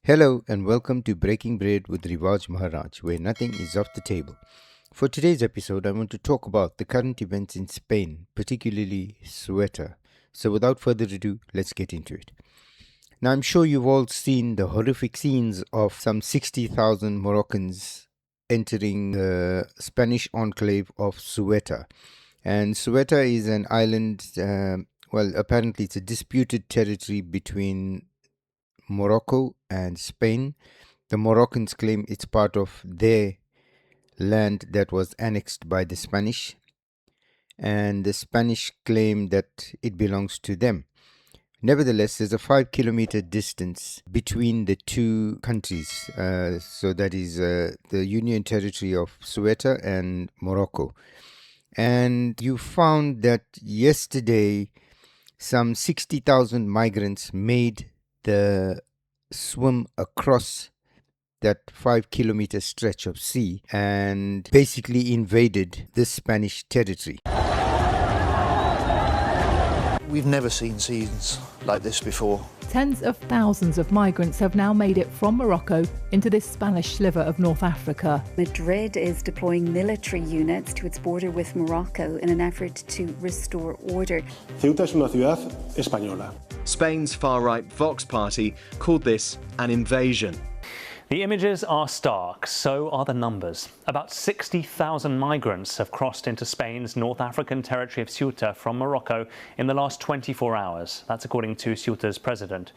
Hello and welcome to Breaking Bread with Rivaaj Maharaj, where nothing is off the table. For today's episode, I want to talk about the current events in Spain, particularly Ceuta. So without further ado, let's get into it. Now, I'm sure you've all seen the horrific scenes of some 60,000 Moroccans entering the Spanish enclave of Ceuta. And Ceuta is an island, apparently it's a disputed territory between Morocco and Spain. The Moroccans claim it's part of their land that was annexed by the Spanish, and the Spanish claim that it belongs to them. Nevertheless, there's a 5 kilometer distance between the two countries. So that is the Union territory of Ceuta and Morocco. And you found that yesterday some 60,000 migrants made the swim across that 5 kilometer stretch of sea and basically invaded the Spanish territory. We've never seen scenes like this before. Tens of thousands of migrants have now made it from Morocco into this Spanish sliver of North Africa. Madrid is deploying military units to its border with Morocco in an effort to restore order. Ceuta es una ciudad española. Spain's far-right Vox party called this an invasion. The images are stark, so are the numbers. About 60,000 migrants have crossed into Spain's North African territory of Ceuta from Morocco in the last 24 hours. That's according to Ceuta's president.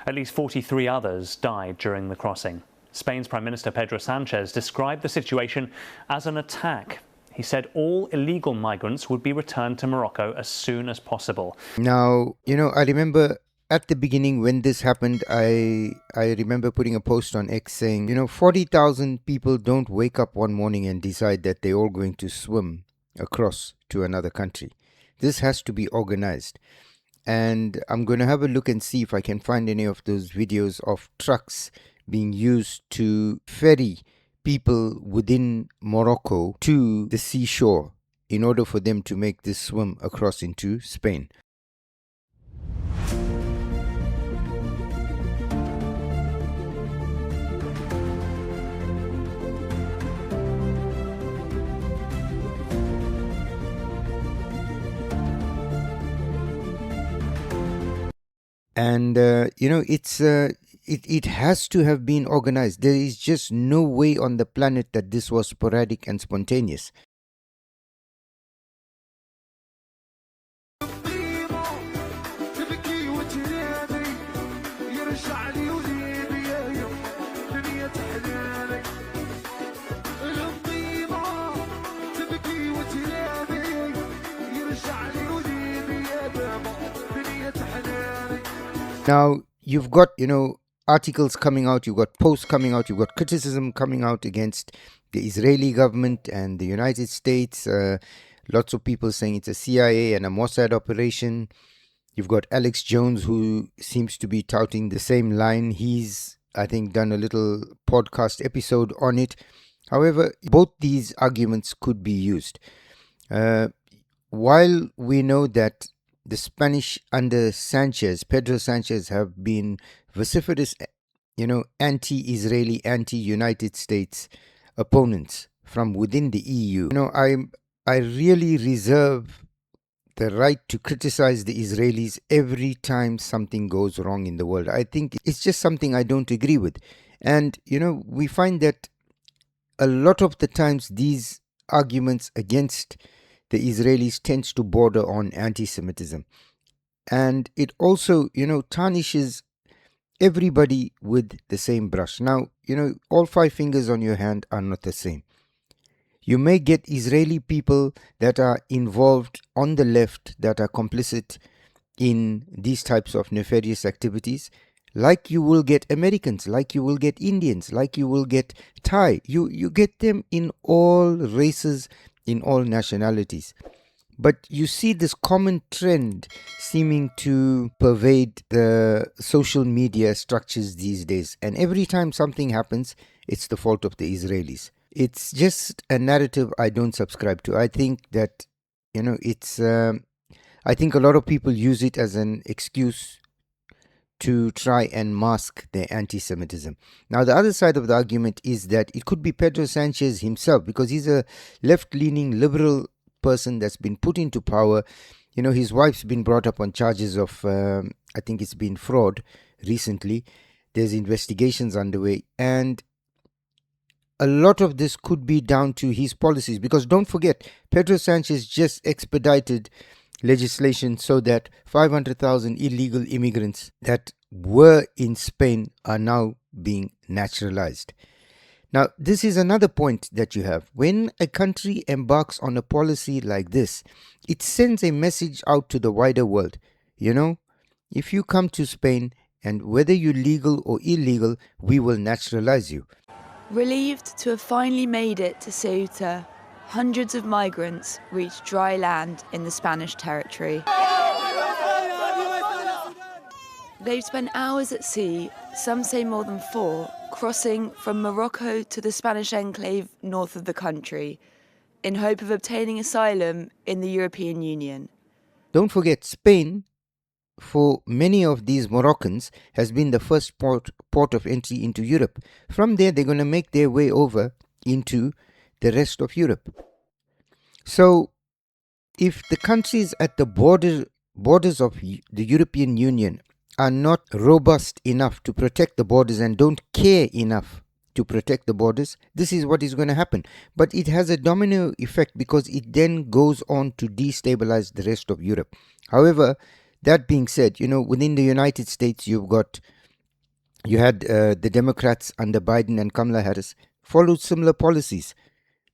At least 43 others died during the crossing. Spain's Prime Minister Pedro Sánchez described the situation as an attack. He said all illegal migrants would be returned to Morocco as soon as possible. Now, I remember at the beginning when this happened, I remember putting a post on X saying, 40,000 people don't wake up one morning and decide that they're all going to swim across to another country. This has to be organized. And I'm going to have a look and see if I can find any of those videos of trucks being used to ferry people within Morocco to the seashore in order for them to make this swim across into Spain. And it has to have been organized. There is just no way on the planet that this was sporadic and spontaneous. Now, you've got, articles coming out, you've got posts coming out, you've got criticism coming out against the Israeli government and the United States. Lots of people saying it's a CIA and a Mossad operation. You've got Alex Jones, who seems to be touting the same line. He's, I think, done a little podcast episode on it. However, both these arguments could be used. While we know that the Spanish under Sanchez, Pedro Sanchez, have been vociferous, anti-Israeli, anti-United States opponents from within the EU. I really reserve the right to criticize the Israelis every time something goes wrong in the world. I think it's just something I don't agree with. And, we find that a lot of the times these arguments against the Israelis tends to border on anti-Semitism. And it also, tarnishes everybody with the same brush. Now, all 5 fingers on your hand are not the same. You may get Israeli people that are involved on the left, that are complicit in these types of nefarious activities, like you will get Americans, like you will get Indians, like you will get Thai. You get them in all races, in all nationalities. But you see this common trend seeming to pervade the social media structures these days. And every time something happens, it's the fault of the Israelis. It's just a narrative I don't subscribe to. I think that, I think a lot of people use it as an excuse to try and mask their anti-Semitism. Now, the other side of the argument is that it could be Pedro Sanchez himself, because he's a left-leaning liberal person that's been put into power. You know, his wife's been brought up on charges of, I think it's been fraud recently. There's investigations underway, and a lot of this could be down to his policies, because don't forget, Pedro Sanchez just expedited legislation so that 500,000 illegal immigrants that were in Spain are now being naturalized. Now, this is another point that you have. When a country embarks on a policy like this, it sends a message out to the wider world. You know, if you come to Spain, and whether you're legal or illegal, we will naturalize you. Relieved to have finally made it to Ceuta, hundreds of migrants reached dry land in the Spanish territory. They've spent hours at sea, some say more than 4, crossing from Morocco to the Spanish enclave north of the country, in hope of obtaining asylum in the European Union. Don't forget, Spain, for many of these Moroccans, has been the first port of entry into Europe. From there, they're going to make their way over into the rest of Europe. So, if the countries at the borders of the European Union are not robust enough to protect the borders and don't care enough to protect the borders, this is what is going to happen. But it has a domino effect, because it then goes on to destabilize the rest of Europe. However, that being said, you know, within the United States, you had the Democrats under Biden and Kamala Harris followed similar policies.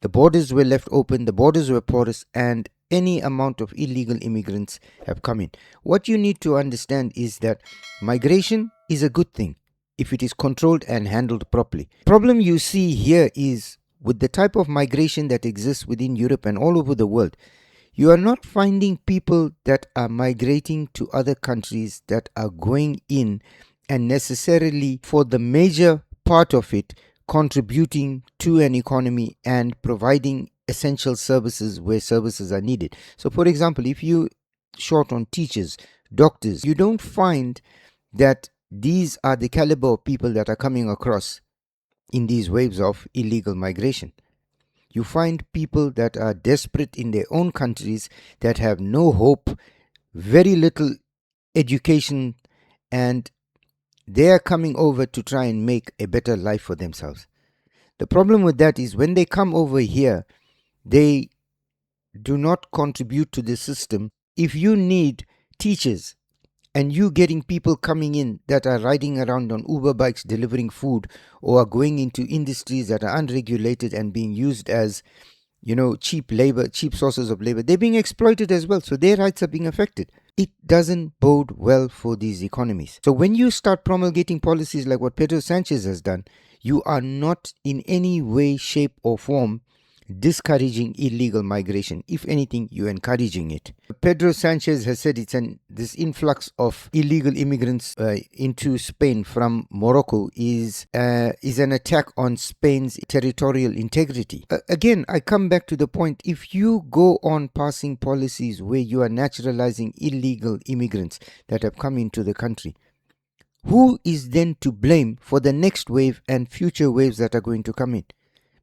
The borders were left open, the borders were porous, and any amount of illegal immigrants have come in. What you need to understand is that migration is a good thing if it is controlled and handled properly. The problem you see here is with the type of migration that exists within Europe and all over the world, you are not finding people that are migrating to other countries that are going in and necessarily, for the major part of it, contributing to an economy and providing essential services where services are needed. So, for example, if you short on teachers, doctors, you don't find that these are the caliber of people that are coming across in these waves of illegal migration. You find people that are desperate in their own countries, that have no hope, very little education, and they are coming over to try and make a better life for themselves. The problem with that is when they come over here, they do not contribute to the system. If you need teachers and you getting people coming in that are riding around on Uber bikes delivering food, or are going into industries that are unregulated and being used as, you know, cheap labor, cheap sources of labor, they're being exploited as well. So their rights are being affected. It doesn't bode well for these economies. So when you start promulgating policies like what Pedro Sanchez has done, you are not in any way, shape or form discouraging illegal migration. If anything, you're encouraging it. Pedro Sanchez has said this influx of illegal immigrants into Spain from Morocco is an attack on Spain's territorial integrity. Again, I come back to the point, if you go on passing policies where you are naturalizing illegal immigrants that have come into the country, who is then to blame for the next wave and future waves that are going to come in?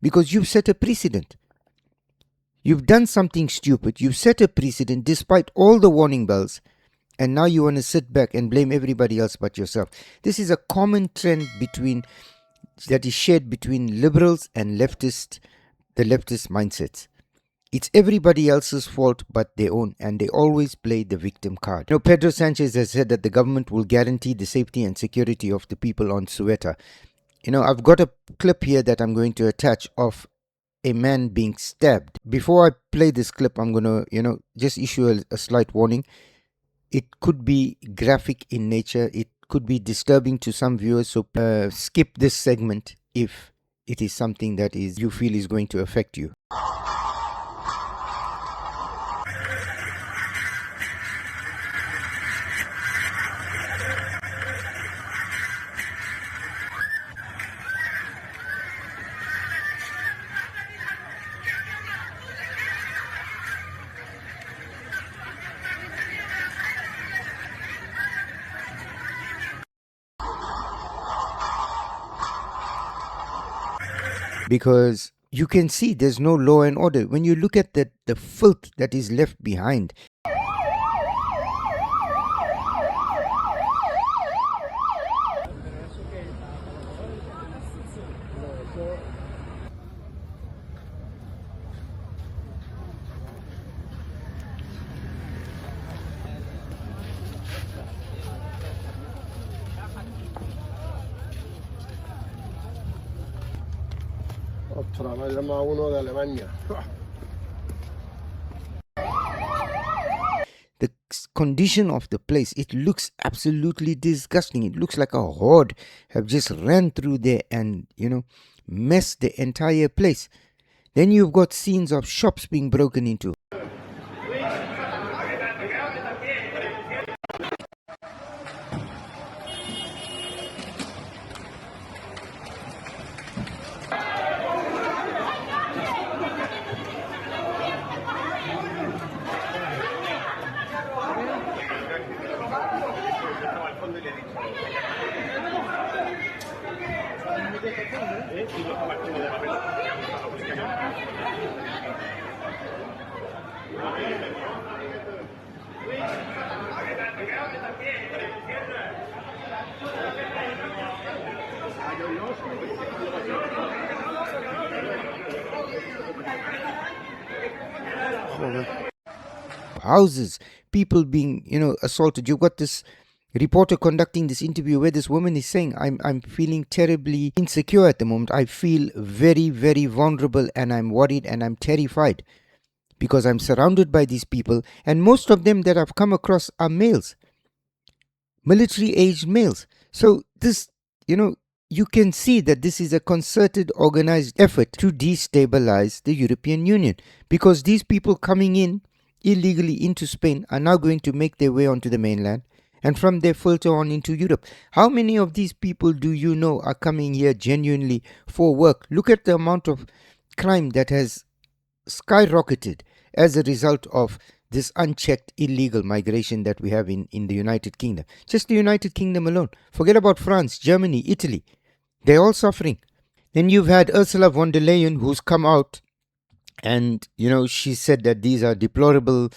Because you've set a precedent. You've done something stupid. You've set a precedent despite all the warning bells. And now you want to sit back and blame everybody else but yourself. This is a common trend that is shared between liberals and the leftist mindsets. It's everybody else's fault but their own, and they always play the victim card. You know, Pedro Sanchez has said that the government will guarantee the safety and security of the people on Ceuta. You know, I've got a clip here that I'm going to attach of a man being stabbed. Before I play this clip, I'm going to, just issue a slight warning. It could be graphic in nature. It could be disturbing to some viewers. So skip this segment if it is something that you feel is going to affect you. because you can see there's no law and order. When you look at the filth that is left behind, Ostras, me ha llamado uno de Alemania. the condition of the place, it looks absolutely disgusting. It looks like a horde have just ran through there and, messed the entire place. Then you've got scenes of shops being broken into. Houses, people being, assaulted. You've got this reporter conducting this interview where this woman is saying, I'm feeling terribly insecure at the moment. I feel very, very vulnerable, and I'm worried and I'm terrified because I'm surrounded by these people, and most of them that I've come across are males, military-aged males. So this, you can see that this is a concerted, organized effort to destabilize the European Union, because these people coming in illegally into Spain are now going to make their way onto the mainland, and from there filter on into Europe. How many of these people do you know are coming here genuinely for work? Look at the amount of crime that has skyrocketed as a result of this unchecked illegal migration that we have in the United Kingdom. Just the United Kingdom alone. Forget about France, Germany, Italy. They're all suffering. Then you've had Ursula von der Leyen, who's come out and, she said that these are deplorable,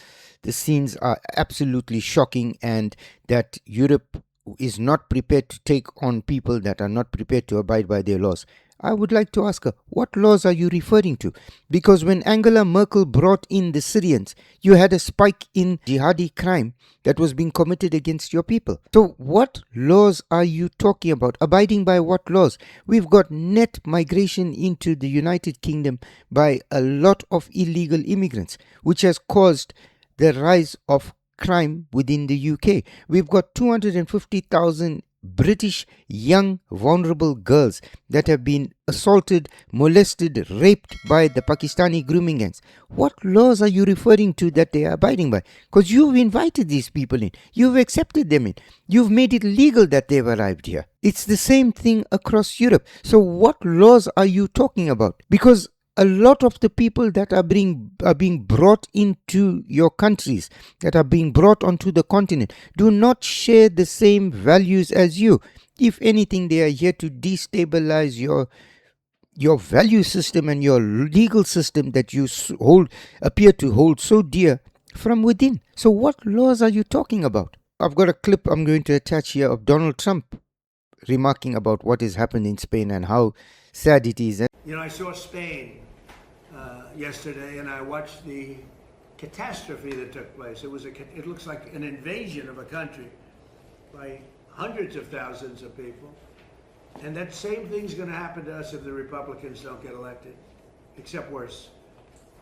the scenes are absolutely shocking, and that Europe is not prepared to take on people that are not prepared to abide by their laws. I would like to ask her, what laws are you referring to? Because when Angela Merkel brought in the Syrians, you had a spike in jihadi crime that was being committed against your people. So what laws are you talking about? Abiding by what laws? We've got net migration into the United Kingdom by a lot of illegal immigrants, which has caused the rise of crime within the UK. We've got 250,000 British young vulnerable girls that have been assaulted, molested, raped by the Pakistani grooming gangs. What laws are you referring to that they are abiding by? Because you've invited these people in, you've accepted them in, you've made it legal that they've arrived here. It's the same thing across Europe. So what laws are you talking about? Because a lot of the people that are being brought into your countries, that are being brought onto the continent, do not share the same values as you. If anything, they are here to destabilize your value system and your legal system that you appear to hold so dear from within. So what laws are you talking about? I've got a clip I'm going to attach here of Donald Trump remarking about what has happened in Spain and how sad it is. I saw Spain yesterday, and I watched the catastrophe that took place. It looks like an invasion of a country by hundreds of thousands of people. And that same thing's going to happen to us if the Republicans don't get elected, except worse.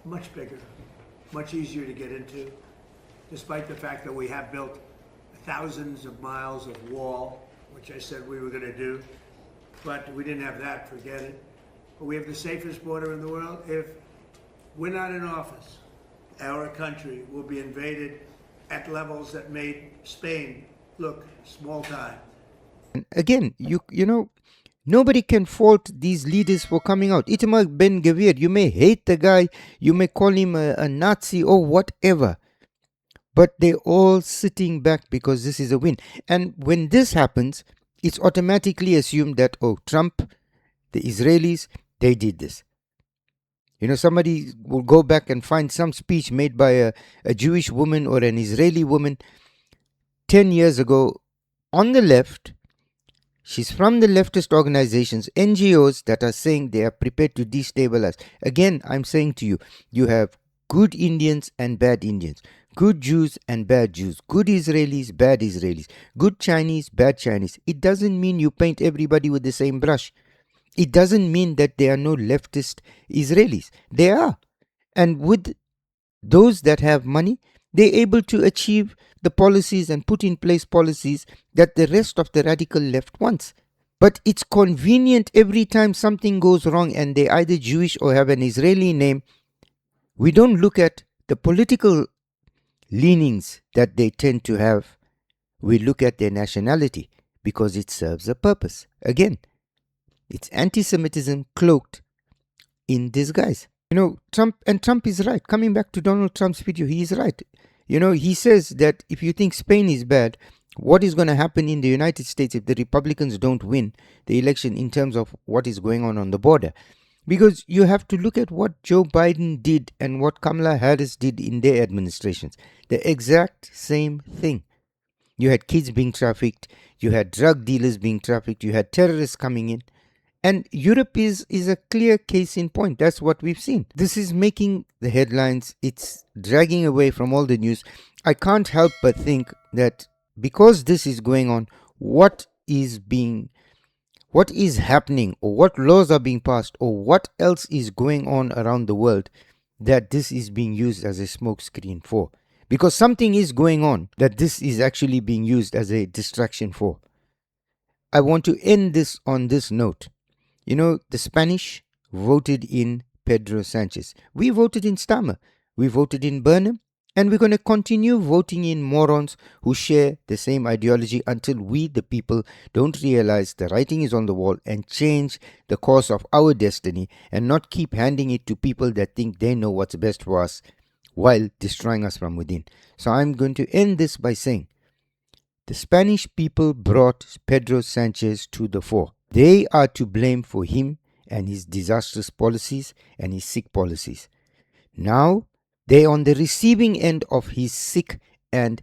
Much bigger, much easier to get into, despite the fact that we have built thousands of miles of wall, which I said we were going to do, but we didn't have that, forget it. But we have the safest border in the world. If we're not in office, our country will be invaded at levels that made Spain look small time. Again, nobody can fault these leaders for coming out. Itamar Ben-Gvir, you may hate the guy, you may call him a Nazi or whatever, but they're all sitting back because this is a win. And when this happens, it's automatically assumed that, Trump, the Israelis, They did this. Somebody will go back and find some speech made by a Jewish woman or an Israeli woman 10 years ago on the left. She's from the leftist organizations, NGOs that are saying they are prepared to destabilize. Again, I'm saying to you, you have good Indians and bad Indians, good Jews and bad Jews, good Israelis, bad Israelis, good Chinese, bad Chinese. It doesn't mean you paint everybody with the same brush. It doesn't mean that there are no leftist Israelis. There are. And with those that have money, they're able to achieve the policies and put in place policies that the rest of the radical left wants. But it's convenient every time something goes wrong and they're either Jewish or have an Israeli name. We don't look at the political leanings that they tend to have. We look at their nationality because it serves a purpose. Again, it's anti-Semitism cloaked in disguise. Trump is right. Coming back to Donald Trump's video, he is right. He says that if you think Spain is bad, what is going to happen in the United States if the Republicans don't win the election in terms of what is going on the border? Because you have to look at what Joe Biden did and what Kamala Harris did in their administrations. The exact same thing. You had kids being trafficked, you had drug dealers being trafficked, you had terrorists coming in. And Europe is a clear case in point. That's what we've seen. This is making the headlines. It's dragging away from all the news. I can't help but think that because this is going on, what is happening, or what laws are being passed, or what else is going on around the world, that this is being used as a smokescreen for. Because something is going on that this is actually being used as a distraction for. I want to end this on this note. The Spanish voted in Pedro Sanchez. We voted in Starmer. We voted in Burnham. And we're going to continue voting in morons who share the same ideology until we, the people, don't realize the writing is on the wall and change the course of our destiny and not keep handing it to people that think they know what's best for us while destroying us from within. So I'm going to end this by saying, the Spanish people brought Pedro Sanchez to the fore. They are to blame for him and his disastrous policies and his sick policies. Now, they're on the receiving end of his sick and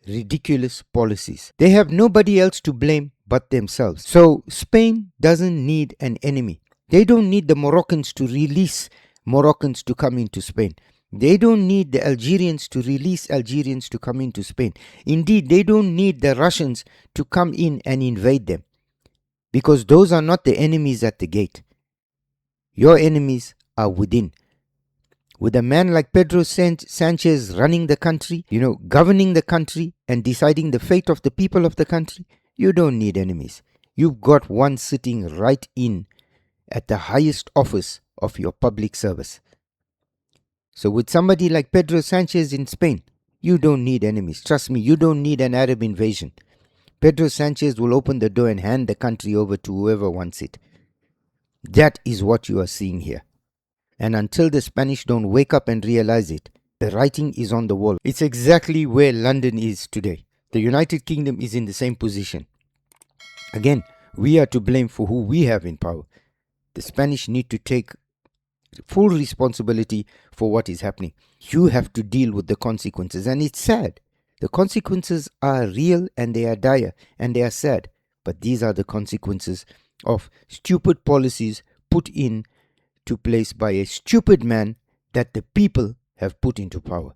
ridiculous policies. They have nobody else to blame but themselves. So, Spain doesn't need an enemy. They don't need the Moroccans to release Moroccans to come into Spain. They don't need the Algerians to release Algerians to come into Spain. Indeed, they don't need the Russians to come in and invade them. Because those are not the enemies at the gate. Your enemies are within. With a man like Pedro Sanchez running the country, governing the country and deciding the fate of the people of the country, you don't need enemies. You've got one sitting right in at the highest office of your public service. So with somebody like Pedro Sanchez in Spain, you don't need enemies. Trust me, you don't need an Arab invasion. Pedro Sanchez will open the door and hand the country over to whoever wants it. That is what you are seeing here. And until the Spanish don't wake up and realize it, the writing is on the wall. It's exactly where London is today. The United Kingdom is in the same position. Again, we are to blame for who we have in power. The Spanish need to take full responsibility for what is happening. You have to deal with the consequences, and it's sad. The consequences are real and they are dire and they are sad. But these are the consequences of stupid policies put into place by a stupid man that the people have put into power.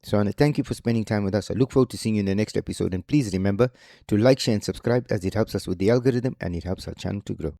So I want to thank you for spending time with us. I look forward to seeing you in the next episode. And please remember to like, share and subscribe, as it helps us with the algorithm and it helps our channel to grow.